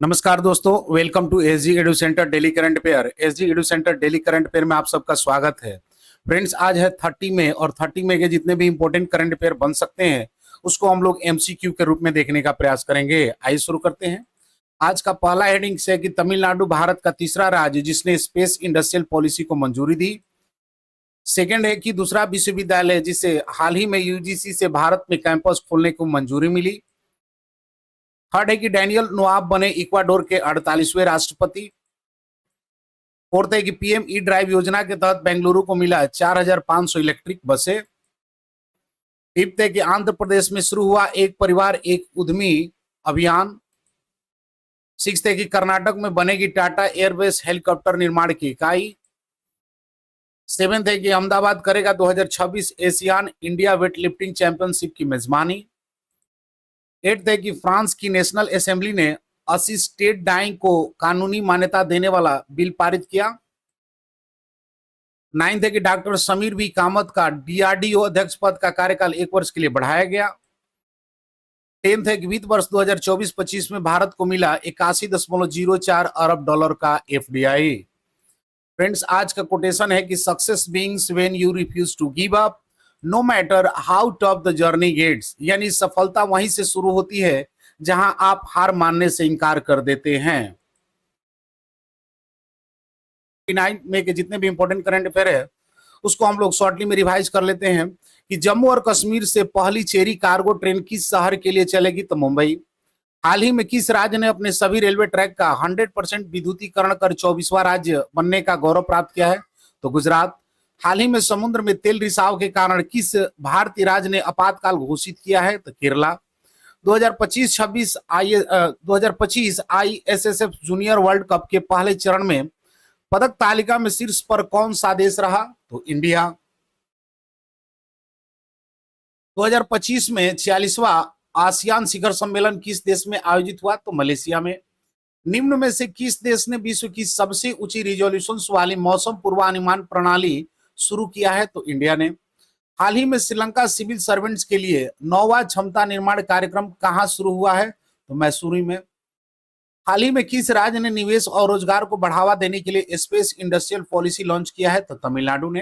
नमस्कार दोस्तों, welcome to SG Edu Centre daily current affair. SG Edu Centre daily current affair में आप सबका स्वागत है। फ्रेंड्स, आज है 30 मई और 30 मई के जितने भी इंपॉर्टेंट करंट अफेयर बन सकते हैं उसको हम लोग एमसीक्यू के रूप में देखने का प्रयास करेंगे। आइए शुरू करते हैं। आज का पहला हेडिंग है कि तमिलनाडु भारत का तीसरा राज्य जिसने स्पेस इंडस्ट्रियल पॉलिसी को मंजूरी दी। सेकेंड है कि दूसरा विश्वविद्यालय जिसे हाल ही में यूजीसी से भारत में कैंपस खोलने को मंजूरी मिली। थर्ड है कि डैनियल नोआब बने इक्वाडोर के 48वें राष्ट्रपति। फोर्थ है कि पीएम ई ड्राइव योजना के तहत बेंगलुरु को मिला 4500 इलेक्ट्रिक बसें। फिफ्थ है कि आंध्र प्रदेश में शुरू हुआ एक परिवार एक उद्यमी अभियान। सिक्स्थ है कि कर्नाटक में बनेगी टाटा एयरवेज हेलीकॉप्टर निर्माण की इकाई। सेवेंथ है कि अहमदाबाद करेगा 2026 Asian India weight lifting championship की मेजबानी। एट्थ है कि फ्रांस की नेशनल असेंबली ने असिस्टेड डाइंग को कानूनी मान्यता देने वाला बिल पारित किया। नाइन्थ है कि डॉक्टर समीर बी कामत का डीआरडीओ अध्यक्ष पद का कार्यकाल 1 वर्ष के लिए बढ़ाया गया। टेंथ है कि वित्त वर्ष 2024-25 में भारत को मिला 81.04 अरब डॉलर का एफडीआई। फ्रेंड्स, आज का कोटेशन है कि success begins when you refuse to give up no matter how tough the journey gets, यानी सफलता वहीं से शुरू होती है जहां आप हार मानने से इनकार कर देते हैं। 9 में के जितने भी इंपॉर्टेंट करंट अफेयर है उसको हम लोग शॉर्टली में रिवाइज कर लेते हैं कि जम्मू और कश्मीर से पहली चेरी कार्गो ट्रेन किस शहर के लिए चलेगी? तो मुंबई। हाल ही में किस राज्य ने अपने सभी रेलवे ट्रैक का 100% विद्युतीकरण कर 24वां राज्य बनने का गौरव प्राप्त किया है? तो गुजरात। हाल ही में समुद्र में तेल रिसाव के कारण किस भारतीय राज्य ने आपातकाल घोषित किया है? तो Kerala. 2025 ISSF junior world cup के पहले चरण में पदक तालिका में शीर्ष पर कौन सा देश रहा? तो इंडिया। 2025 में 46वां आसियान शिखर सम्मेलन किस देश में आयोजित हुआ? तो मलेशिया में। निम्न में से किस देश ने विश्व की सबसे ऊंची रिजोल्यूशन वाली मौसम पूर्वानुमान प्रणाली शुरू किया है? तो इंडिया ने। हाल ही में श्रीलंका सिविल सर्वेंट्स के लिए 9वां क्षमता निर्माण कार्यक्रम कहां शुरू हुआ है? तो मैसूरी में। हाल ही में किस राज्य ने निवेश और रोजगार को बढ़ावा देने के लिए स्पेस इंडस्ट्रियल पॉलिसी लॉन्च किया है? तो तमिलनाडु ने।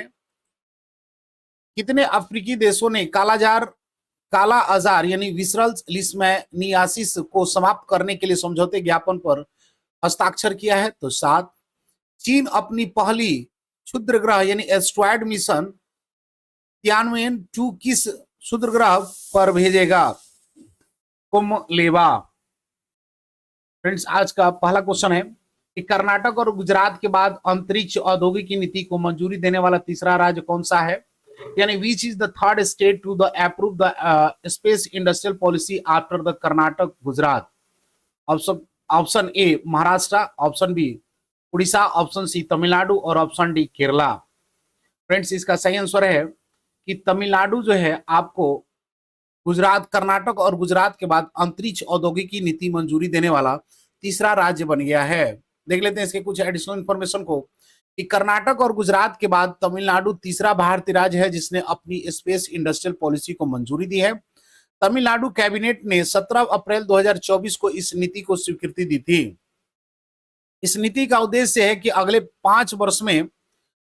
कितने अफ्रीकी देशों ने काला आजार यानी विसरल लिस्मैनियासिस को समाप्त करने के लिए समझौते ज्ञापन पर हस्ताक्षर किया है? तो 7। चीन अपनी पहली क्षुद्र ग्रह यानी एस्ट्रॉयड मिशन तियानवेन 2 किस क्षुद्र ग्रह पर भेजेगा? कुमलेवा। फ्रेंड्स, आज का पहला क्वेश्चन है कि कर्नाटक और गुजरात के बाद अंतरिक्ष औद्योगिकी नीति को मंजूरी देने वाला तीसरा राज्य कौन सा है? यानी which is the third state to the approve the space industrial policy after the Karnataka Gujarat? Option A Maharashtra, option B Orissa, option C Tamil Nadu और ऑप्शन डी केरला। फ्रेंड्स, इसका सही आंसर है कि तमिलनाडु जो है आपको कर्नाटक और गुजरात के बाद अंतरिक्ष औद्योगिकी नीति मंजूरी देने वाला तीसरा राज्य बन गया है। देख लेते हैं इसके कुछ एडिशनल इंफॉर्मेशन को कि कर्नाटक और गुजरात के बाद तमिलनाडु तीसरा भारतीय राज्य है जिसने अपनी स्पेस इंडस्ट्रियल पॉलिसी को मंजूरी दी है। तमिलनाडु कैबिनेट ने 17 अप्रैल 2024 को इस नीति को स्वीकृति दी थी। इस नीति का उद्देश्य है कि अगले 5 वर्ष में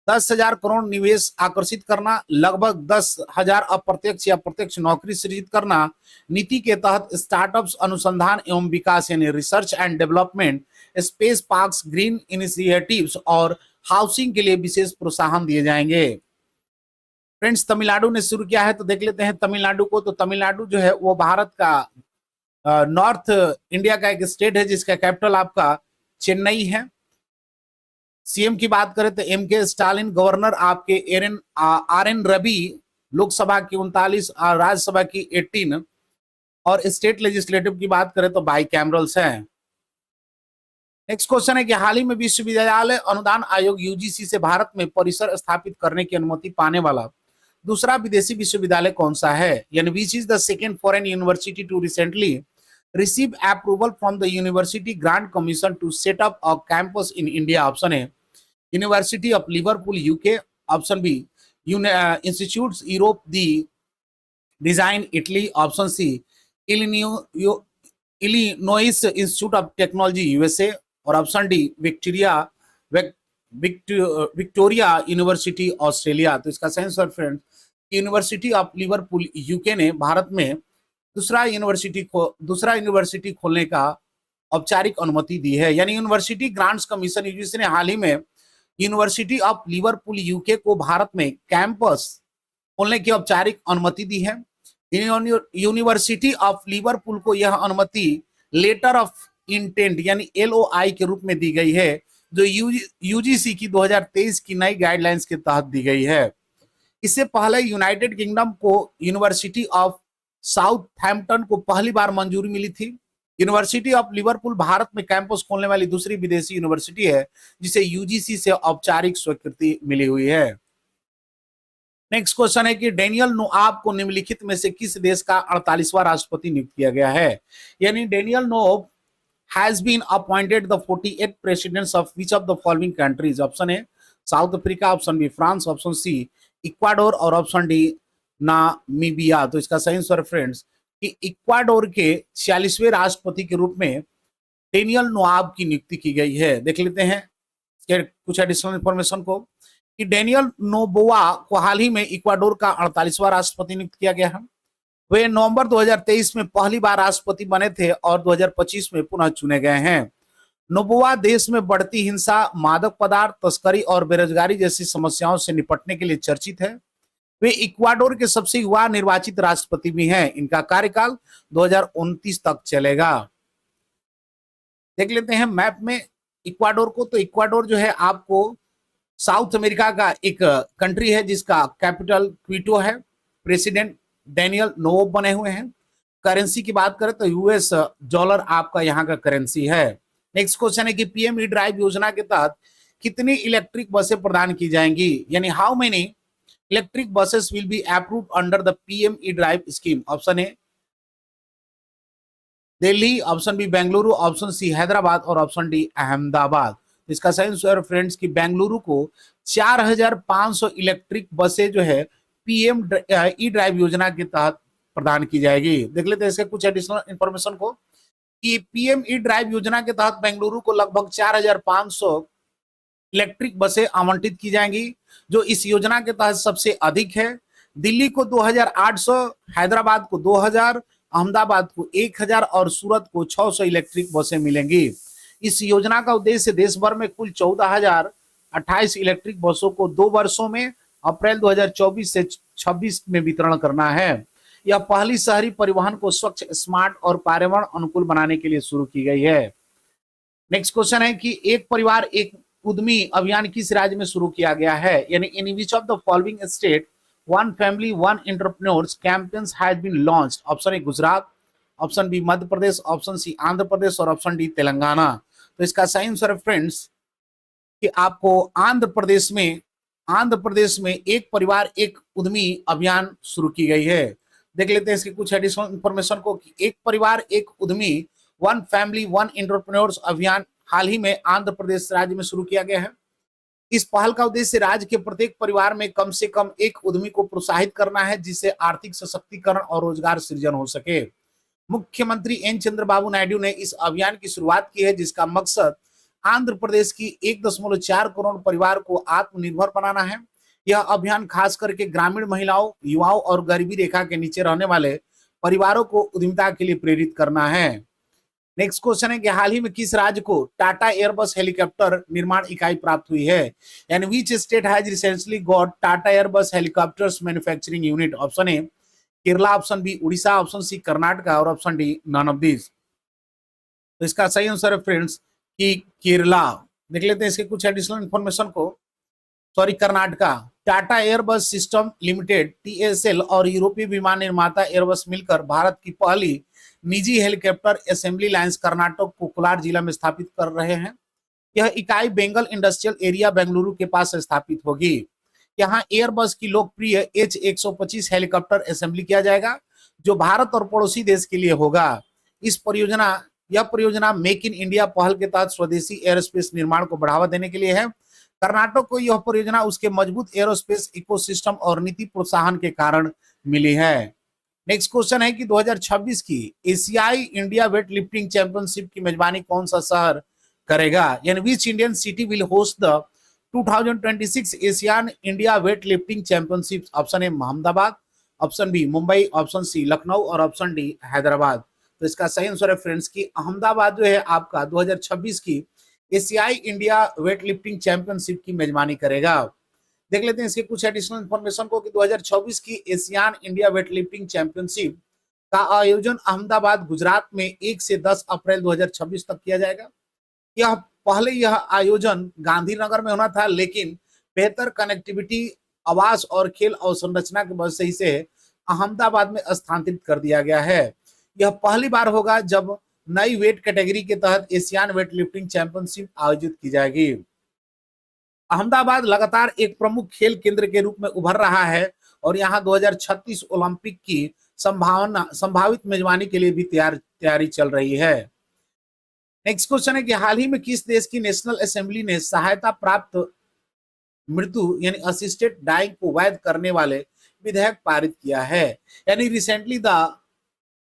10,000 करोड़ निवेश आकर्षित करना, लगभग 10,000 अप्रत्यक्ष या प्रत्यक्ष नौकरी सृजित करना। नीति के तहत स्टार्टअप्स, अनुसंधान एवं विकास यानी research and development, space parks, green initiatives और हाउसिंग के लिए विशेष प्रोत्साहन दिए जाएंगे। फ्रेंड्स, तमिलनाडु ने शुरू किया है तो देख लेते हैं तमिलनाडु को। तो तमिलनाडु जो है वो भारत का नॉर्थ इंडिया का एक स्टेट है जिसका कैपिटल आपका चेन्नई है। सीएम की बात करें तो एम के स्टालिन, गवर्नर आपके आर एन रवि, लोकसभा की 39, राज्यसभा की 18 और स्टेट लेजिस्लेटिव की बात करें तो बाई कैमरल्स है। नेक्स्ट क्वेश्चन है कि हाल ही में विश्वविद्यालय अनुदान आयोग यूजीसी से भारत में परिसर स्थापित करने की अनुमति पाने वाला दूसरा विदेशी विश्वविद्यालय कौन सा है? यानी which is the second foreign university to recently receive approval from the University Grants Commission to set up a campus in India? Option है University of Liverpool UK, option B institutes Europe di design Italy, option C Illinois Institute of Technology USA, और option D Victoria University Australia. तो इसका सही answer friends, University of Liverpool UK ने भारत में दूसरा university खोलने का औपचारिक अनुमति दी है। यानी यूनिवर्सिटी ग्रांट्स कमीशन यूजीसी ने हाल ही में यूनिवर्सिटी ऑफ लिवरपूल यूके को भारत में कैंपस खोलने की औपचारिक अनुमति दी है। यूनिवर्सिटी ऑफ लिवरपूल को यह अनुमति लेटर ऑफ इंटेंट यानी एलओआई के रूप में दी गई है, जो यूजीसी की 2023 की नई गाइडलाइंस के तहत दी गई है। इससे पहले यूनाइटेड किंगडम को यूनिवर्सिटी ऑफ साउथहैम्पटन को पहली बार मंजूरी मिली थी। यूनिवर्सिटी ऑफ लिवरपूल भारत में कैंपस खोलने वाली दूसरी विदेशी यूनिवर्सिटी है जिसे यूजीसी से औपचारिक स्वीकृति मिली हुई है। नेक्स्ट क्वेश्चन है कि डेनियल नोआब को निम्नलिखित में से किस देश का 48वां राष्ट्रपति नियुक्त किया गया है। यानी Daniel नोआब has been appointed the 48th presidents of which of the following countries? Option A South Africa, option B France, option C Ecuador और ऑप्शन डी नामीबिया। तो इसका सही आंसर फ्रेंड्स कि इक्वाडोर के 46वें राष्ट्रपति के रूप में डेनियल नोआब की नियुक्ति की गई है। देख लेते हैं कुछ एडिशनल इंफॉर्मेशन को कि डेनियल नोबोआ को हाल ही में इक्वाडोर का 48वां राष्ट्रपति नियुक्त किया गया है। वे नवंबर 2023 में पहली बार राष्ट्रपति बने थे और 2025 में पुनः चुने गए हैं। नोबोआ देश में बढ़ती हिंसा, मादक पदार्थ तस्करी और बेरोजगारी जैसी समस्याओं से निपटने के लिए चर्चित है। वे इक्वाडोर के सबसे युवा निर्वाचित राष्ट्रपति भी हैं। इनका कार्यकाल 2029 तक चलेगा। देख लेते हैं मैप में इक्वाडोर को। तो इक्वाडोर जो है आपको साउथ अमेरिका का एक कंट्री है जिसका कैपिटल क्विटो है। प्रेसिडेंट डेनियल नोआब बने हुए हैं। करेंसी की बात करें तो यूएस डॉलर आपका यहाँ का करेंसी है। नेक्स्ट क्वेश्चन है कि पीएम ई ड्राइव योजना के तहत कितनी इलेक्ट्रिक बसें प्रदान की जाएंगी। यानी how many electric buses will be approved under the PM E drive scheme. Option A Delhi, option B Bengaluru, option C Hyderabad और ऑप्शन डी अहमदाबाद। इसका सही आंसर फ्रेंड्स कि बेंगलुरु को 4500 इलेक्ट्रिक बसें जो है पीएम ई ड्राइव योजना के तहत प्रदान की जाएगी। देख लेते हैं इसके कुछ एडिशनल इंफॉर्मेशन को कि पीएम ई ड्राइव योजना के तहत बेंगलुरु को लगभग 4500 इलेक्ट्रिक बसें आवंटित की जाएंगी, जो इस योजना के तहत सबसे अधिक है। दिल्ली को 2800, हैदराबाद को 2000, अहमदाबाद को 1000 और सूरत को 600 इलेक्ट्रिक बसें मिलेंगी। इस योजना का उद्देश्य देश भर में कुल 14,028 इलेक्ट्रिक बसों को 2 वर्षों में अप्रैल 2024 से 26 में वितरण करना है। यह पहली शहरी परिवहन को स्वच्छ, स्मार्ट और पर्यावरण अनुकूल बनाने के लिए शुरू की गई है। नेक्स्ट क्वेश्चन है कि एक परिवार एक उद्यमी अभियान किस राज्य में शुरू किया गया है। यानी in which of the following state one family one entrepreneurs campaigns has been launched. Option A Gujarat, option B Madhya Pradesh, option C Andhra Pradesh और ऑप्शन डी तेलंगाना। तो इसका सही आंसर है फ्रेंड्स कि आपको आंध्र प्रदेश में एक परिवार एक उद्यमी अभियान शुरू की गई है। देख लेते हैं इसके कुछ एडिशनल इंफॉर्मेशन को कि एक परिवार एक उद्यमी वन फैमिली वन एंटरप्रेन्योर्स अभियान हाल ही में आंध्र प्रदेश राज्य में शुरू किया गया है। इस पहल का उद्देश्य राज्य के प्रत्येक परिवार में कम से कम एक उद्यमी को प्रोत्साहित करना है, जिससे आर्थिक सशक्तिकरण और रोजगार सृजन हो सके। मुख्यमंत्री एन चंद्रबाबू नायडू ने इस अभियान की शुरुआत की है, जिसका मकसद आंध्र प्रदेश की 1.4 करोड़ परिवार को आत्मनिर्भर बनाना है। यह अभियान खास करके ग्रामीण महिलाओं, युवाओं और गरीबी रेखा के नीचे रहने वाले परिवारों को उद्यमिता के लिए प्रेरित करना है। नेक्स्ट क्वेश्चन है कि हाल ही में किस राज्य को टाटा एयरबस हेलीकॉप्टर निर्माण इकाई प्राप्त हुई है। यानी which state has recently got Tata Airbus helicopters manufacturing unit. Option A Kerala, option B Orissa, option C Karnataka और option D none of this. तो इसका सही आंसर है फ्रेंड्स कि केरला। देख लेते हैं इसके कुछ एडिशनल इंफॉर्मेशन को। Karnataka. Tata Airbus system limited TSL और यूरोपीय विमान निर्माता एयरबस मिलकर भारत की पहली निजी हेलीकॉप्टर असेंबली लाइंस कर्नाटक को कोलार जिला में स्थापित कर रहे हैं। यह इकाई बेंगल इंडस्ट्रियल एरिया बेंगलुरु के पास स्थापित होगी। यहाँ एयरबस की लोकप्रिय H125 हेलीकॉप्टर असेंबली किया जाएगा, जो भारत और पड़ोसी देश के लिए होगा। यह परियोजना मेक इन इंडिया पहल के तहत स्वदेशी एयरोस्पेस निर्माण को बढ़ावा देने के लिए है। कर्नाटक को यह परियोजना उसके मजबूत एयरोस्पेस इकोसिस्टम और नीति प्रोत्साहन के कारण मिली है। नेक्स्ट क्वेश्चन है कि 2026 की एशियाई इंडिया वेट लिफ्टिंग चैंपियनशिप की मेजबानी कौन सा शहर करेगा, यानी which Indian city will host the 2026 Asian India weight lifting championship. Option A Ahmedabad, option B Mumbai, option C Lucknow और ऑप्शन डी हैदराबाद। तो इसका सही आंसर है फ्रेंड्स की अहमदाबाद जो है आपका 2026 की एशियाई इंडिया वेट लिफ्टिंग चैंपियनशिप की मेजबानी करेगा। देख लेते हैं इसके कुछ एडिशनल इन्फॉर्मेशन को कि 2024 की Asian India weight lifting championship का आयोजन अहमदाबाद गुजरात में 1 से 10 अप्रैल 2026 तक किया जाएगा। यह आयोजन गांधीनगर में होना था, लेकिन बेहतर कनेक्टिविटी, आवास और खेल अवसंरचना की वजह से इसे अहमदाबाद में स्थानांतरित कर दिया गया है। यह पहली बार होगा जब नई वेट कैटेगरी के तहत एशियान वेट लिफ्टिंग चैंपियनशिप आयोजित की जाएगी। अहमदाबाद लगातार एक प्रमुख खेल केंद्र के रूप में उभर रहा है और यहाँ 2036 ओलंपिक की संभावित मेजबानी के लिए भी तैयारी चल रही है। नेक्स्ट क्वेश्चन है कि हाल ही में किस देश की नेशनल असेंबली ने सहायता प्राप्त मृत्यु यानी असिस्टेड डाइंग को वैध करने वाले विधेयक पारित किया है, यानी recently the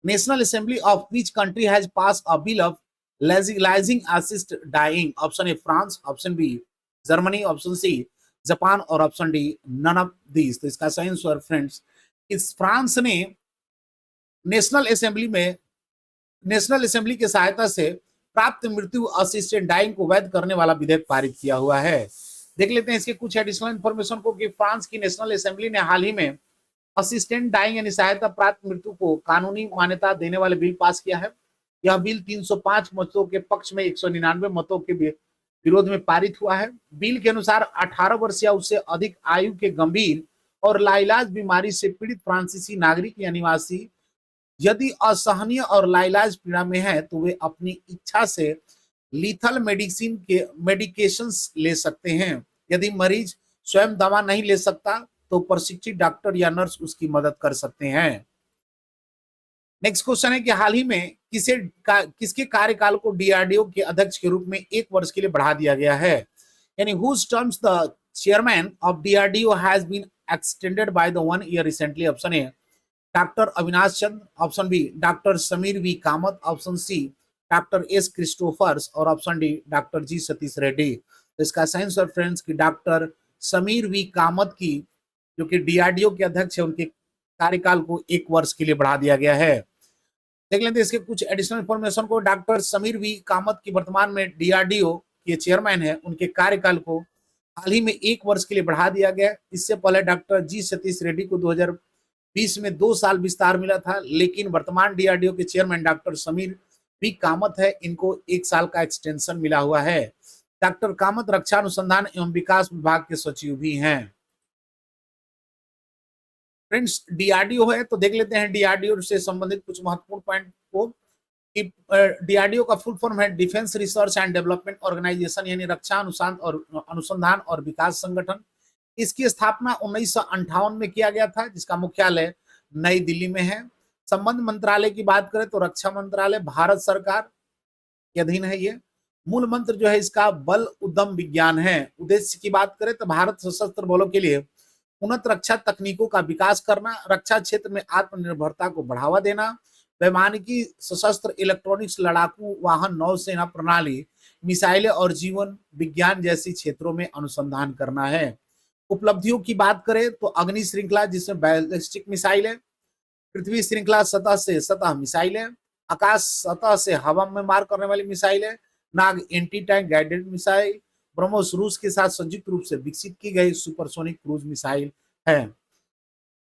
National Assembly of which country has pass a bill of legalizing assist dying. Option A France, option B Germany, option C Japan और option D none of these. तो इसका सही आंसर फ्रेंड्स इस France ने National Assembly की सहायता से प्राप्त मृत्यु असिस्टेड डाइंग को वैध करने वाला विधेयक पारित किया हुआ है। देख लेते हैं इसके कुछ एडिशनल इन्फॉर्मेशन को कि फ्रांस की नेशनल असेंबली ने हाल ही में असिस्टेंट डाइंग यानी सहायता प्राप्त मृत्यु को कानूनी मान्यता देने वाले बिल पास किया है। यह बिल 305 मतों के पक्ष में 199 मतों के विरोध में पारित हुआ है। बिल के अनुसार 18 वर्ष या उससे अधिक आयु के गंभीर और लाइलाज बीमारी से पीड़ित फ्रांसीसी नागरिक या निवासी यदि असहनीय और लाइलाज पीड़ा में है तो वे अपनी इच्छा से लीथल मेडिकेशंस ले सकते हैं। यदि मरीज स्वयं दवा नहीं ले सकता तो प्रशिक्षित डॉक्टर या नर्स उसकी मदद कर सकते हैं। नेक्स्ट क्वेश्चन है कि हाल ही में किसके कार्यकाल को डीआरडीओ के अध्यक्ष के रूप में 1 वर्ष के लिए बढ़ा दिया गया है, यानी whose terms the chairman of DRDO has been extended by the 1 year recently। Option A doctor Avinash Chandra, option B doctor Sameer V Kamat, option C doctor S Christophers और option D doctor G Satish Reddy. तो इसका सही आंसर फ्रेंड्स की doctor Sameer V Kamat की जो कि DRDO के अध्यक्ष है उनके कार्यकाल को 1 वर्ष के लिए बढ़ा दिया गया है। देख लेते हैं इसके कुछ एडिशनल इंफॉर्मेशन को। डॉक्टर समीर वी कामत की वर्तमान में डीआरडीओ के चेयरमैन है, उनके कार्यकाल को हाल ही में 1 वर्ष के लिए बढ़ा दिया गया। इससे पहले डॉक्टर जी सतीश रेड्डी को 2020 में 2 साल विस्तार मिला था, लेकिन वर्तमान डीआरडीओ के chairman doctor Sameer V Kamat है, इनको 1 साल का एक्सटेंशन मिला हुआ है। डॉक्टर कामत रक्षा अनुसंधान एवं विकास विभाग के सचिव भी हैं। फ्रेंड्स डीआरडीओ है तो देख लेते हैं डीआरडीओ से संबंधित कुछ महत्वपूर्ण पॉइंट को कि डीआरडीओ का फुल फॉर्म है defence research and development organisation, यानी रक्षा अनुसंधान और विकास संगठन। इसकी स्थापना 1958 में किया गया था, जिसका मुख्यालय नई दिल्ली में है। संबंध मंत्रालय की बात करें तो रक्षा मंत्रालय भारत सरकार के अधीन है। ये मूल मंत्र जो है इसका बल उद्यम विज्ञान है। उद्देश्य की बात करें तो भारत सशस्त्र बलों के लिए उन्नत रक्षा तकनीकों का विकास करना, रक्षा क्षेत्र में आत्मनिर्भरता को बढ़ावा देना, वैमानिकी, सशस्त्र, इलेक्ट्रॉनिक्स, लड़ाकू वाहन, नौसेना प्रणाली, मिसाइलें और जीवन विज्ञान जैसी क्षेत्रों में अनुसंधान करना है। उपलब्धियों की बात करें तो अग्नि श्रृंखला जिसमें बैलिस्टिक मिसाइल है, पृथ्वी श्रृंखला सतह से सतह मिसाइल है, आकाश सतह से हवा में मार करने वाली मिसाइल है, Nag anti tank guided missile, BrahMos रूस के साथ संयुक्त रूप से विकसित की गई सुपरसोनिक क्रूज मिसाइल है।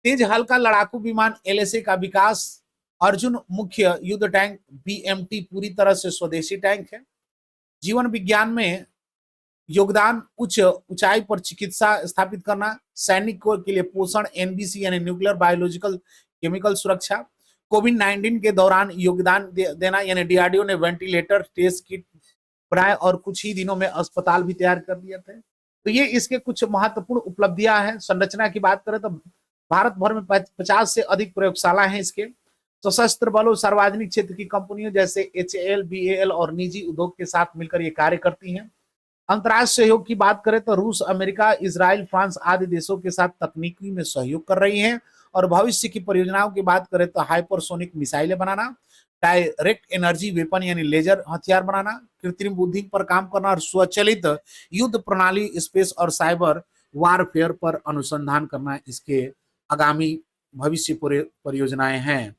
तेज हल्का लड़ाकू विमान एलएसए का विकास, अर्जुन मुख्य युद्ध टैंक बीएमटी पूरी तरह से स्वदेशी टैंक है। जीवन विज्ञान में योगदान, उच्च ऊंचाई पर चिकित्सा स्थापित करना, सैनिकों के लिए पोषण, एनबीसी यानी न्यूक्लियर बायोलॉजिकल केमिकल सुरक्षा, कोविड-19 के दौरान योगदान देना, यानी डीआरडीओ ने वेंटिलेटर, टेस्ट किट बनाए और कुछ ही दिनों में अस्पताल भी तैयार कर दिए थे। तो ये इसके कुछ महत्वपूर्ण उपलब्धियां हैं। संरचना की बात करें तो भारत भर में 50 से अधिक प्रयोगशाला हैं इसके। सशस्त्र बलों, सार्वजनिक क्षेत्र की कंपनियों जैसे एचएएल, बीएएल और निजी उद्योग के साथ मिलकर ये कार्य करती हैं। अंतर्राष्ट्रीय सहयोग की बात करें तो रूस, अमेरिका, इजराइल, फ्रांस आदि देशों के साथ तकनीकी में सहयोग कर रही हैं और भविष्य की परियोजनाओं की बात करें तो हाइपरसोनिक मिसाइलें बनाना, डायरेक्ट एनर्जी वेपन यानी लेजर हथियार बनाना, कृत्रिम बुद्धि पर काम करना और स्वचालित युद्ध प्रणाली, स्पेस और साइबर वारफेयर पर अनुसंधान करना इसके आगामी भविष्य परियोजनाएं हैं।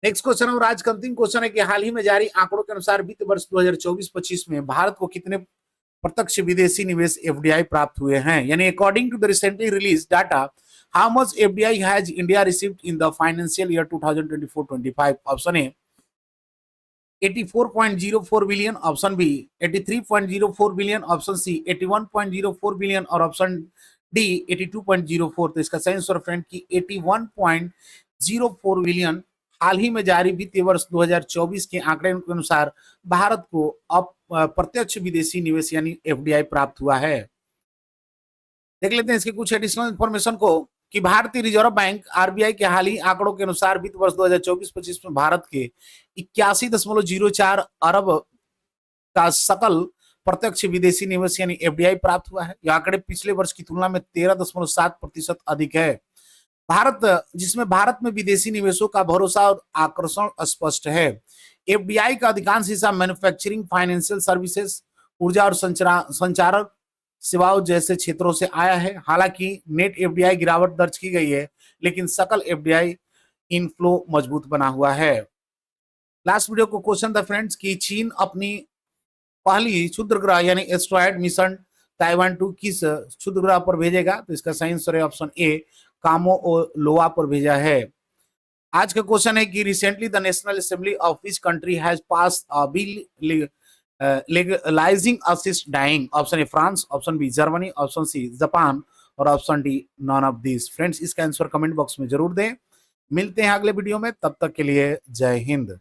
नेक्स्ट क्वेश्चन और आज का अंतिम क्वेश्चन है कि हाल ही में जारी आंकड़ों के अनुसार वित्त वर्ष 2024-25 में भारत को कितने प्रत्यक्ष विदेशी निवेश एफडीआई प्राप्त हुए हैं, यानी according to the recently release data how much FDI has India received in the financial year 2024-25? Option A 84.04 billion, option B 83.04 billion, option C 81.04 billion और ऑप्शन डी 82.04। तो इसका सही आंसर फ्रेंड की 81.04 बिलियन हाल ही में जारी वित्तीय वर्ष 2024 के आंकड़े के अनुसार भारत को अब प्रत्यक्ष विदेशी निवेश यानी एफडीआई प्राप्त हुआ है। देख लेते हैं इसके कुछ एडिशनल इंफॉर्मेशन को कि भारतीय रिजर्व बैंक आरबीआई के हाल ही आंकड़ों के अनुसार वित्त वर्ष 2024-25 में भारत के 81.04 अरब का सकल प्रत्यक्ष विदेशी निवेश यानी एफडीआई प्राप्त हुआ है। यह आंकड़े पिछले वर्ष की तुलना में 13.7% अधिक है। जिसमें भारत में विदेशी निवेशों का भरोसा और आकर्षण स्पष्ट है। एफडीआई का अधिकांश हिस्सा मैन्युफैक्चरिंग, फाइनेंशियल सर्विसेज, ऊर्जा और संचार सेवाओं जैसे क्षेत्रों से आया है। हालांकि नेट एफडीआई गिरावट दर्ज की गई है, लेकिन सकल एफडीआई इनफ्लो मजबूत बना हुआ है। लास्ट वीडियो को क्वेश्चन था फ्रेंड्स कि चीन अपनी पहली क्षुद्रग्रह यानी एस्ट्रॉयड मिशन ताइवान 2 किस क्षुद्रग्रह पर भेजेगा? तो इसका सही आंसर है ऑप्शन ए कामो और लोआ पर भेजा है। आज का क्वेश्चन है कि recently the National Assembly of which country has passed a bill legalizing assist dying? Option A France, option B Germany, option C Japan और option D none of this. Friends इसका आंसर कमेंट बॉक्स में जरूर दें। मिलते हैं अगले video में, तब तक के लिए जय हिंद।